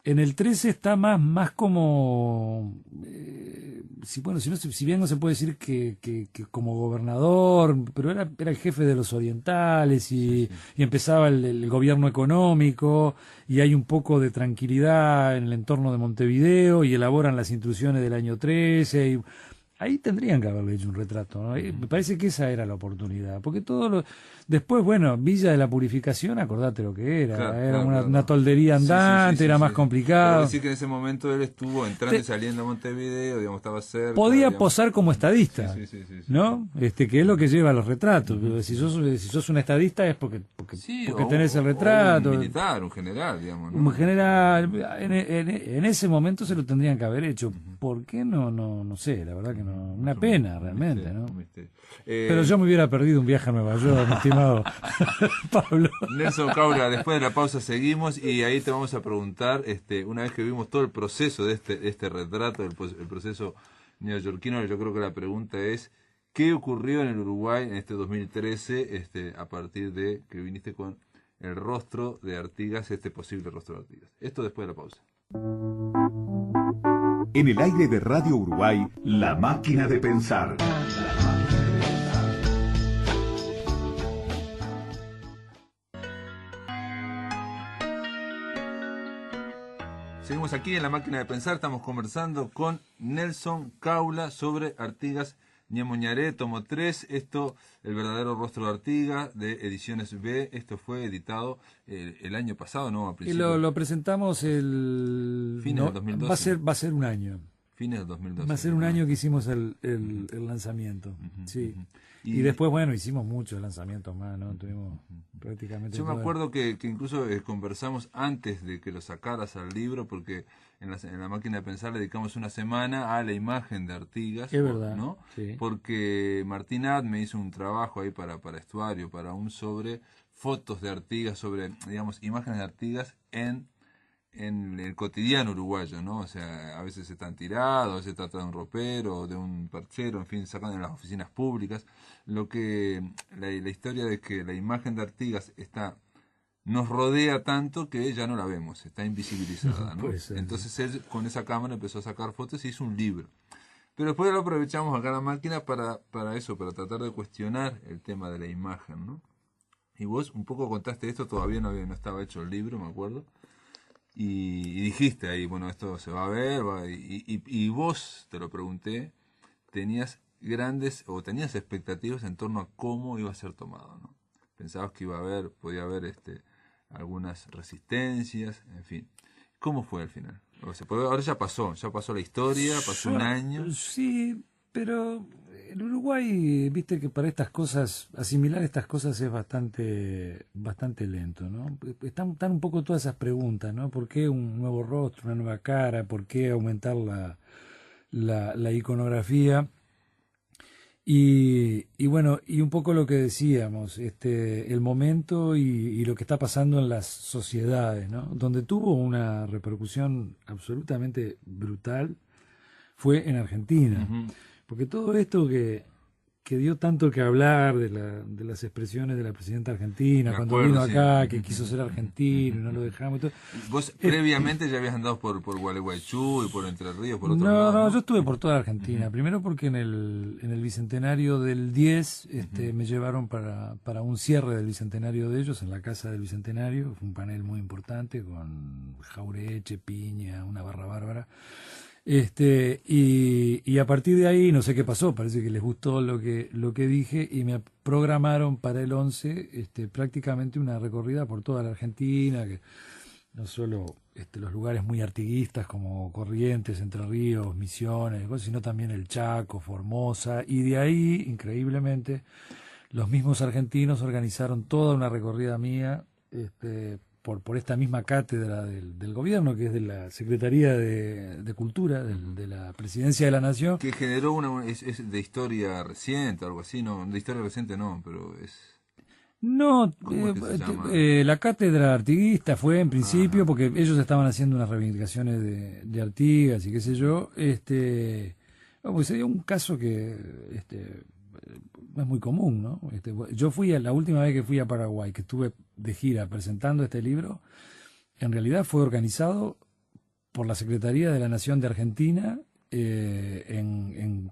En el 13 está más como, si bien no se puede decir que como gobernador, pero era el jefe de los orientales y empezaba el gobierno económico, y hay un poco de tranquilidad en el entorno de Montevideo, y elaboran las instrucciones del año 13, y ahí tendrían que haberle hecho un retrato, ¿no? Me parece que esa era la oportunidad, porque después, bueno, Villa de la Purificación, acordate lo que era, Claro, era claro. una toldería andante, era más complicado. Pero decir que en ese momento él estuvo entrando y saliendo a Montevideo, digamos, estaba cerca. Podía digamos. posar como estadista, Sí. ¿no? Que es lo que lleva a los retratos. Si sos un estadista es porque tenés el retrato. Un militar, un general, digamos, ¿no? Un general, en ese momento se lo tendrían que haber hecho. ¿Por qué no? No sé, la verdad que no. Una pena, realmente, ¿no? Pero yo me hubiera perdido un viaje a Nueva York, mi estimado Pablo. Nelson Caula, después de la pausa seguimos y ahí te vamos a preguntar, una vez que vimos todo el proceso de este retrato, el proceso neoyorquino, yo creo que la pregunta es, ¿qué ocurrió en el Uruguay en este 2013, a partir de que viniste con el rostro de Artigas, este posible rostro de Artigas? Esto después de la pausa. En el aire de Radio Uruguay, La Máquina de Pensar. Seguimos aquí en La Máquina de Pensar, estamos conversando con Nelson Caula sobre Artigas Ñemoñaré, tomo 3, El verdadero rostro de Artigas, de Ediciones B. Esto fue editado el año pasado, ¿no? A Y principios. lo presentamos Fines del 2012. Va a ser un año. Fines del 2012. Va a ser un año que hicimos el lanzamiento, sí. Y después, bueno, hicimos muchos lanzamientos más, ¿no? Tuvimos prácticamente... Yo me acuerdo que incluso conversamos antes de que lo sacaras al libro, porque en la Máquina de Pensar le dedicamos una semana a la imagen de Artigas. Es verdad, ¿no? sí. Porque Martín Ad me hizo un trabajo ahí para Estuario, sobre fotos de Artigas, sobre, digamos, imágenes de Artigas en el cotidiano uruguayo, ¿no? O sea, a veces están tirados, a veces trata de un ropero, de un perchero, en fin, sacan en las oficinas públicas. La historia de que la imagen de Artigas nos rodea tanto que ya no la vemos, está invisibilizada, ¿no? Puede ser, entonces él con esa cámara empezó a sacar fotos y hizo un libro. Pero después lo aprovechamos acá en La Máquina para tratar de cuestionar el tema de la imagen, ¿no? Y vos un poco contaste esto, todavía no estaba hecho el libro, me acuerdo. Y dijiste ahí, bueno, esto se va a ver, y vos, te lo pregunté, tenías expectativas en torno a cómo iba a ser tomado, ¿no? Pensabas que podía haber algunas resistencias, en fin. ¿Cómo fue al final? O sea, ahora ya pasó la historia, pasó un año. Sí, pero en Uruguay, viste que para estas cosas, asimilar estas cosas es bastante lento, ¿no? Están un poco todas esas preguntas, ¿no? ¿Por qué un nuevo rostro, una nueva cara? ¿Por qué aumentar la iconografía? Y bueno, y un poco lo que decíamos, el momento y lo que está pasando en las sociedades, ¿no? Donde tuvo una repercusión absolutamente brutal fue en Argentina. Uh-huh. Porque todo esto que dio tanto que hablar de las expresiones de la presidenta argentina, cuando vino acá, que quiso ser argentino y no lo dejamos. Todo. ¿Vos previamente ya habías andado por Gualeguaychú y por Entre Ríos, por otro lado? No, yo estuve por toda Argentina. Primero porque en el bicentenario del 10 me llevaron para un cierre del bicentenario de ellos, en la casa del bicentenario. Fue un panel muy importante con Jaureche, Piña, una barra bárbara. Y a partir de ahí no sé qué pasó, parece que les gustó lo que dije y me programaron para el 11 prácticamente una recorrida por toda la Argentina, que no solo los lugares muy artiguistas como Corrientes, Entre Ríos, Misiones, sino también el Chaco, Formosa, y de ahí, increíblemente, los mismos argentinos organizaron toda una recorrida mía por esta misma cátedra del gobierno, que es de la Secretaría de Cultura, de la Presidencia de la Nación. Que generó es de historia reciente, algo así, no, de historia reciente no, pero es... No, ¿Cómo es que se llama? La cátedra artiguista fue en principio, porque ellos estaban haciendo unas reivindicaciones de Artigas y qué sé yo, pues sería un caso que es muy común, ¿no? Yo la última vez que fui a Paraguay, que estuve de gira presentando este libro, en realidad fue organizado por la Secretaría de la Nación de Argentina, en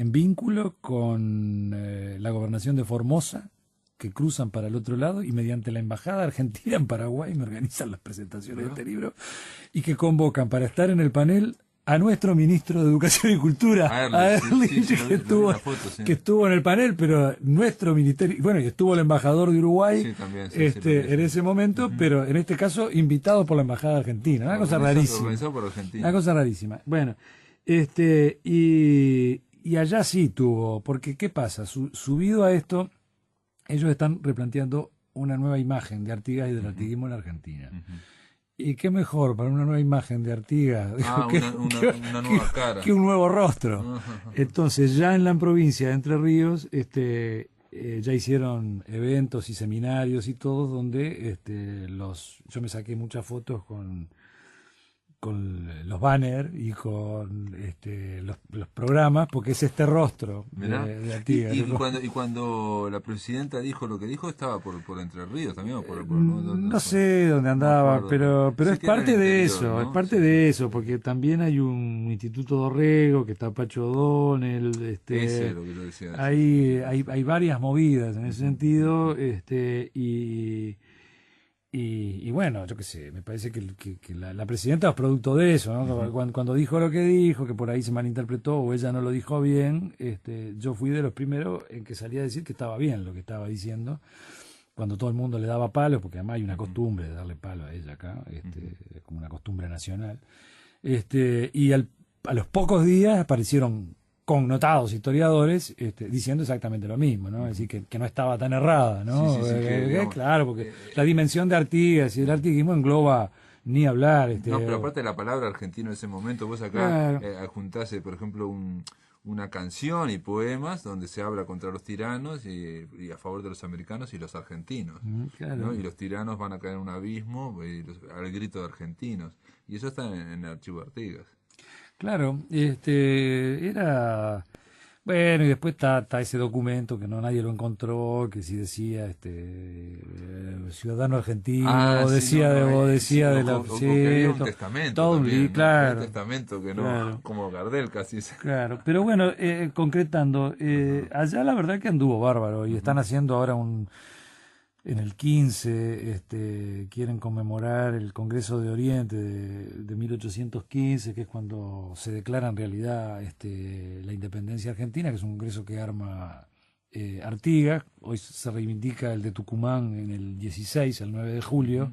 vínculo con la gobernación de Formosa, que cruzan para el otro lado, y mediante la Embajada Argentina en Paraguay me organizan las presentaciones de este libro, y que convocan para estar en el panel a nuestro ministro de Educación y Cultura, a Erlich, que estuvo en el panel, pero nuestro ministerio, bueno, y estuvo el embajador de Uruguay también, en ese momento, pero en este caso invitado por la Embajada Argentina, una cosa rarísima. Una cosa rarísima. Bueno, y allá sí tuvo, porque ¿qué pasa? Subido a esto, ellos están replanteando una nueva imagen de Artigas y del artiguismo en Argentina. Y qué mejor para una nueva imagen de Artigas una nueva cara, que un nuevo rostro. Entonces ya en la provincia de Entre Ríos ya hicieron eventos y seminarios y todos donde yo me saqué muchas fotos con los banners y con los programas, porque es este rostro de Artigas. Y cuando la presidenta dijo lo que dijo, estaba por Entre Ríos también, no sé dónde andaba, no, pero es parte de eso, ¿no? Es parte de eso, porque también hay un Instituto Dorrego, que está Pacho O'Donnell, ese es lo que yo decía. Hay varias movidas en ese sentido, y bueno, yo qué sé, me parece que la presidenta es producto de eso, ¿no? Cuando dijo lo que dijo, que por ahí se malinterpretó o ella no lo dijo bien, yo fui de los primeros en que salía a decir que estaba bien lo que estaba diciendo, cuando todo el mundo le daba palos, porque además hay una costumbre de darle palo a ella acá, es como una costumbre nacional, y a los pocos días aparecieron connotados historiadores diciendo exactamente lo mismo, ¿no? Es decir, que no estaba tan errada, ¿no? Claro, porque la dimensión de Artigas y el artiguismo engloba ni hablar. No, pero aparte de la palabra argentino en ese momento, vos acá adjuntás, por ejemplo, una canción y poemas donde se habla contra los tiranos y a favor de los americanos y los argentinos, claro, ¿no? Y los tiranos van a caer en un abismo al grito de argentinos. Y eso está en el archivo de Artigas. Claro, era... Bueno, y después está ese documento que nadie lo encontró, que sí decía ciudadano argentino, decía de la... había un testamento todo también, un claro. Un testamento que no, claro. como Gardel casi. Claro, pero bueno, concretando, allá la verdad que anduvo bárbaro, y están haciendo ahora en el 15 quieren conmemorar el Congreso de Oriente de 1815, que es cuando se declara en realidad la independencia argentina, que es un congreso que arma Artigas. Hoy se reivindica el de Tucumán en el 16, el 9 de julio,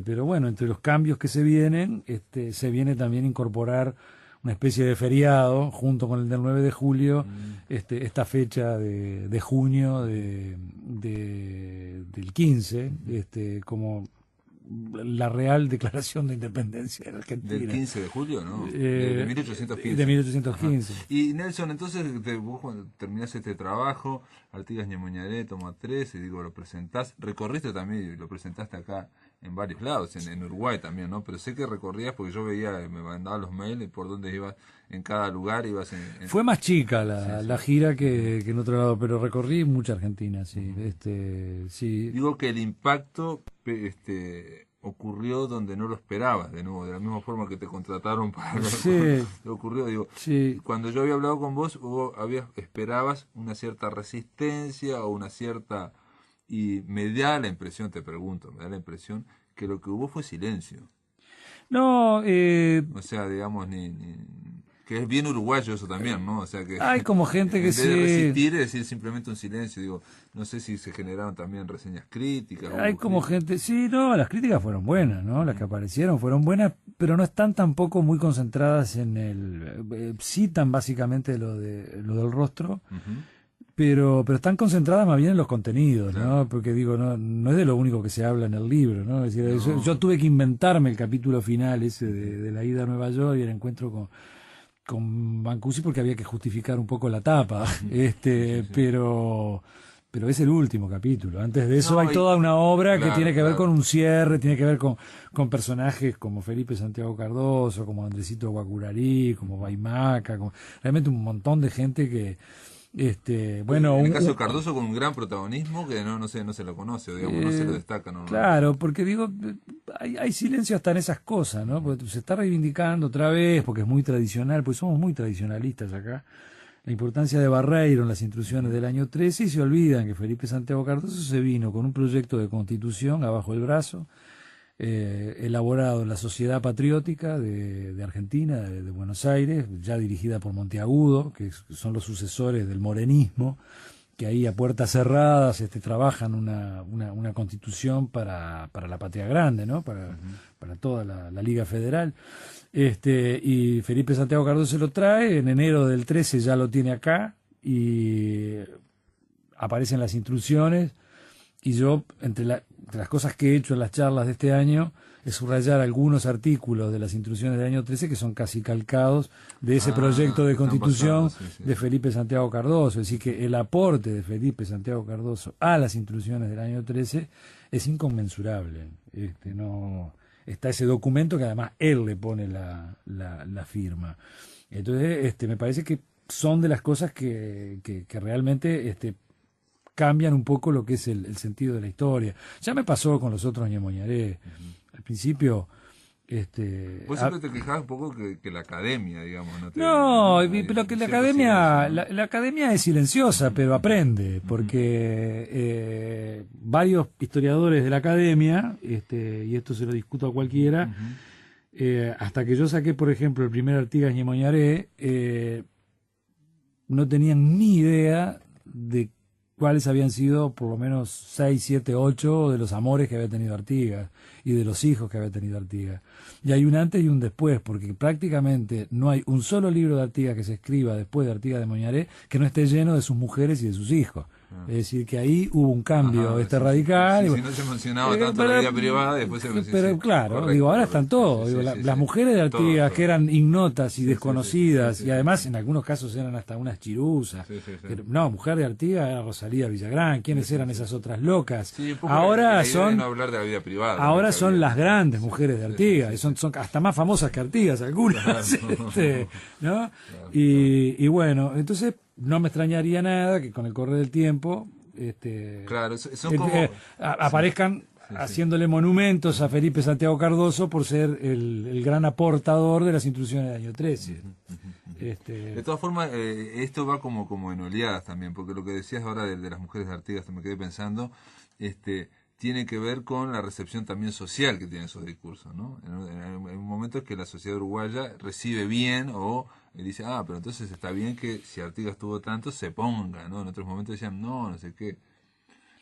pero bueno, entre los cambios que se vienen, se viene también incorporar una especie de feriado junto con el del 9 de julio, esta fecha de junio del 15, como la real declaración de independencia de la Argentina. Del 15 de julio, ¿no? De 1815. De 1815. Ajá. Y Nelson, entonces vos cuando terminás este trabajo, Artigas Ñemoñaré, toma 13, lo presentás, recorriste también y lo presentaste acá en varios lados, en Uruguay también, ¿no? Pero sé que recorrías, porque yo veía, me mandaban los mails por dónde ibas, en cada lugar ibas Fue más chica la gira que en otro lado, pero recorrí mucha Argentina, sí. Sí. Digo que el impacto ocurrió donde no lo esperabas, de nuevo, de la misma forma que te contrataron para lo ocurrió, cuando yo había hablado con vos, esperabas una cierta resistencia o una cierta... Y me da la impresión, que lo que hubo fue silencio. No, o sea, digamos, que es bien uruguayo eso también, ¿no? O sea, que hay como gente que en vez de resistir, es decir simplemente un silencio. No sé si se generaron también reseñas críticas. Hay como gente, las críticas fueron buenas, ¿no? Las que aparecieron fueron buenas, pero no están tampoco muy concentradas en citan básicamente lo del rostro. Pero están concentradas más bien en los contenidos, ¿no? Claro. Porque no es de lo único que se habla en el libro, ¿no? Es decir, yo tuve que inventarme el capítulo final ese de la ida a Nueva York y el encuentro con Mancusi, porque había que justificar un poco la tapa, pero es el último capítulo. Antes de eso hay toda una obra que tiene que ver con un cierre, tiene que ver con personajes como Felipe Santiago Cardoso, como Andresito Guacurarí, como Baimaca, realmente un montón de gente que Bueno, en el caso de Cardoso, con un gran protagonismo que no se lo conoce, digamos, no se lo destaca. No, claro, porque digo, hay silencio hasta en esas cosas, ¿no? Porque se está reivindicando otra vez, porque es muy tradicional, pues somos muy tradicionalistas acá. La importancia de Barreiro en las instrucciones del año 13, y se olvidan que Felipe Santiago Cardoso se vino con un proyecto de constitución abajo el brazo, elaborado en la Sociedad Patriótica de Argentina, de Buenos Aires, ya dirigida por Monteagudo, que son los sucesores del morenismo, que ahí a puertas cerradas trabajan una constitución para la patria grande, ¿no? Para toda la Liga Federal. Y Felipe Santiago Cardoso se lo trae, en enero del 13 ya lo tiene acá, y aparecen las instrucciones, y yo, entre las cosas que he hecho en las charlas de este año, es subrayar algunos artículos de las instrucciones del año 13 que son casi calcados de ese proyecto de constitución de Felipe Santiago Cardoso. Es decir, que el aporte de Felipe Santiago Cardoso a las instrucciones del año 13 es inconmensurable. No está ese documento que además él le pone la firma. Entonces, me parece que son de las cosas que realmente cambian un poco lo que es el sentido de la historia. Ya me pasó con los otros Ñemoñaré. Al principio... Vos siempre te quejabas un poco que la academia, digamos... pero que la academia es silenciosa, pero aprende, porque varios historiadores de la academia, y esto se lo discuto a cualquiera, hasta que yo saqué, por ejemplo, el primer Artigas Ñemoñaré, no tenían ni idea de cuáles habían sido por lo menos 6, 7, 8 de los amores que había tenido Artigas y de los hijos que había tenido Artigas. Y hay un antes y un después, porque prácticamente no hay un solo libro de Artigas que se escriba después de Artigas de Moñaré que no esté lleno de sus mujeres y de sus hijos. Es decir, que ahí hubo un cambio radical. Si no se mencionaba tanto la vida privada, después se mencionaba. Pero claro, correcto, ahora están todos. Las mujeres de Artigas, que eran ignotas y desconocidas, y además en algunos casos eran hasta unas chiruzas. No, mujer de Artigas era Rosalía Villagrán. ¿Quiénes eran esas otras locas? Ahora son... No hablar de la vida privada. Ahora son las grandes mujeres de Artigas, y son hasta más famosas que Artigas algunas. ¿No? Y bueno, entonces no me extrañaría nada que con el correr del tiempo son como... aparezcan haciéndole monumentos a Felipe Santiago Cardoso por ser el gran aportador de las instrucciones del año 13. De todas formas, esto va como en oleadas también, porque lo que decías ahora de las mujeres de Artigas, me quedé pensando, tiene que ver con la recepción también social que tienen esos discursos, ¿no? En un momento es que la sociedad uruguaya recibe bien o dice, pero entonces está bien que si Artigas tuvo tanto, se ponga, ¿no? En otros momentos decían, no sé qué.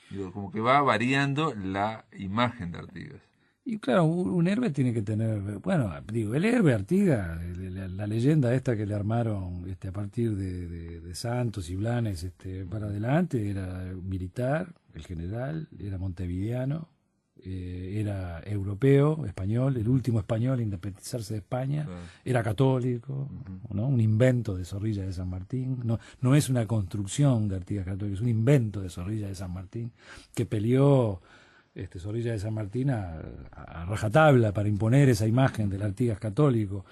Digo, como que va variando la imagen de Artigas. Y claro, un héroe tiene que tener, el héroe Artigas, la leyenda esta que le armaron a partir de Santos y Blanes para adelante, era militar, el general, era montevideano, era europeo, español, el último español a independizarse de España, era católico, ¿no? Un invento de Zorrilla de San Martín, no es una construcción de Artigas católico, es un invento de Zorrilla de San Martín, que peleó Zorrilla de San Martín a rajatabla para imponer esa imagen del Artigas católico,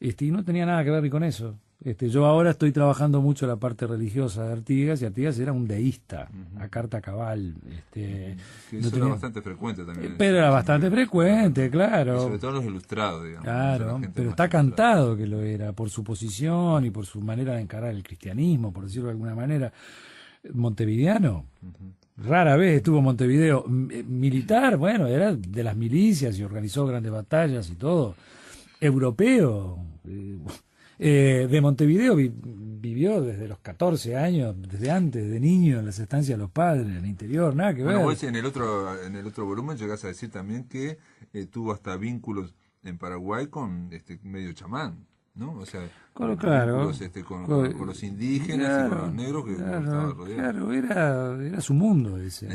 y no tenía nada que ver con eso. Yo ahora estoy trabajando mucho la parte religiosa de Artigas, y Artigas era un deísta, a carta cabal. Que eso era bastante frecuente también. Pero era bastante frecuente, claro. Y sobre todo los ilustrados, digamos. Claro, pero está cantado que lo era, por su posición y por su manera de encarar el cristianismo, por decirlo de alguna manera. Montevideano. Rara vez estuvo en Montevideo. Militar, era de las milicias y organizó grandes batallas y todo. Europeo. De Montevideo vivió desde los 14 años, desde antes, de niño, en las estancias de los padres, en el interior, nada que ver. Vos en el otro volumen llegás a decir también que tuvo hasta vínculos en Paraguay con medio chamán, ¿no? O sea, claro, con los indígenas y con los negros que estaba rodeado. Claro, era su mundo ese.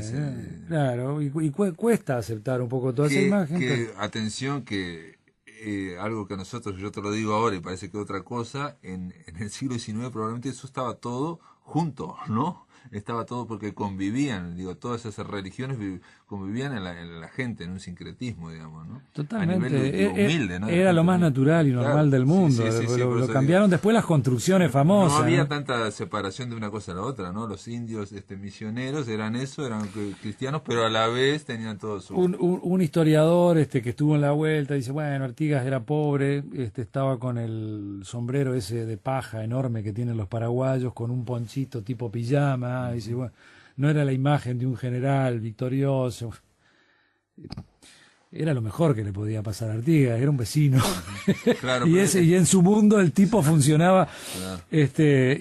Claro, y cuesta aceptar un poco toda esa imagen. Atención que algo que a nosotros, yo te lo digo ahora y parece que otra cosa, en el siglo XIX probablemente eso estaba todo junto, ¿no? estaba todo porque convivían, digo, todas esas religiones convivían en la gente, en un sincretismo, digamos, ¿no? Totalmente. A nivel, digo, humilde, ¿no? Era lo más natural y normal, claro, del mundo. Lo cambiaron después las construcciones famosas. No había tanta separación de una cosa a la otra, ¿no? Los indios misioneros eran cristianos, pero a la vez tenían todo su... Un historiador que estuvo en la vuelta dice, bueno, Artigas era pobre, estaba con el sombrero ese de paja enorme que tienen los paraguayos, con un ponchito tipo pijama, dice, bueno, no era la imagen de un general victorioso. Era lo mejor que le podía pasar a Artigas, era un vecino. Claro, y en su mundo el tipo funcionaba, claro.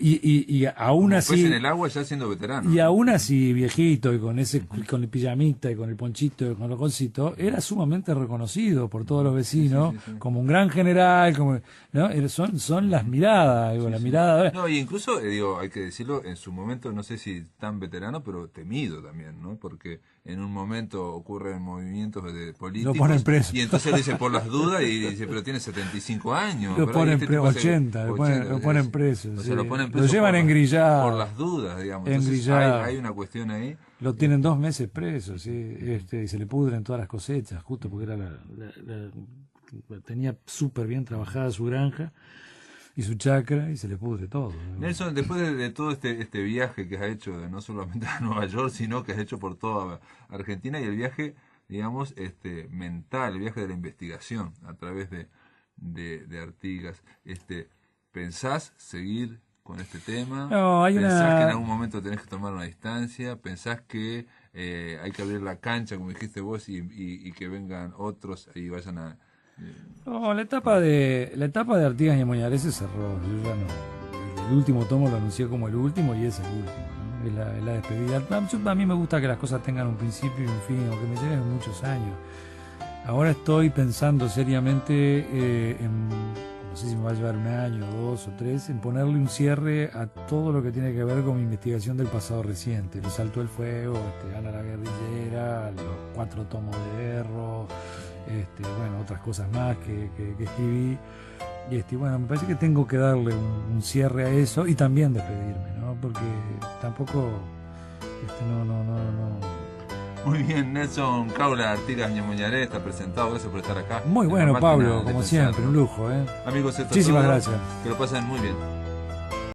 Y aún como así en el agua ya siendo veterano. Y aún así viejito y con con el pijamita y con el ponchito y con los colcitos, era sumamente reconocido por todos los vecinos como un gran general, como, ¿no? Son las miradas, digo, la mirada. No, y incluso hay que decirlo, en su momento no sé si tan veterano, pero temido también, ¿no? Porque en un momento ocurren movimientos de políticos. Lo ponen preso. Y entonces le dice por las dudas y dice, pero tiene 75 años. Lo ponen preso, 80, lo ponen preso. O sea, lo ponen preso. Lo llevan engrillado. Por las dudas, digamos. Entonces hay una cuestión ahí. Lo tienen 2 meses preso, ¿sí? Y se le pudren todas las cosechas, justo porque era tenía súper bien trabajada su granja y su chacra y se le pudre todo. Nelson, después de todo este viaje que has hecho, no solamente a Nueva York, sino que has hecho por toda Argentina, y el viaje, digamos, mental, el viaje de la investigación a través de Artigas, ¿pensás seguir con este tema? No, ¿Pensás que en algún momento tenés que tomar una distancia? ¿Pensás que hay que abrir la cancha, como dijiste vos, y que vengan otros y vayan a... No, la etapa de Artigas y Amoñaré se cerró. Yo ya no. El último tomo lo anuncié como el último y es el último, ¿no? Es la despedida. A mí me gusta que las cosas tengan un principio y un fin, aunque me lleven muchos años. Ahora estoy pensando seriamente no sé si me va a llevar 1 año, 2 o 3, en ponerle un cierre a todo lo que tiene que ver con mi investigación del pasado reciente. El Salto del Fuego, Ana la Guerrillera, los 4 tomos de Erro, bueno, otras cosas más que escribí. Y bueno, me parece que tengo que darle un cierre a eso y también despedirme, ¿no? Porque tampoco no. Muy bien, Nelson Caula, Artigas y Amoñaré está presentado. Gracias por estar acá. Muy bueno, Pablo, como siempre, un lujo, ¿eh? Amigos, muchísimas gracias. Que lo pasen muy bien.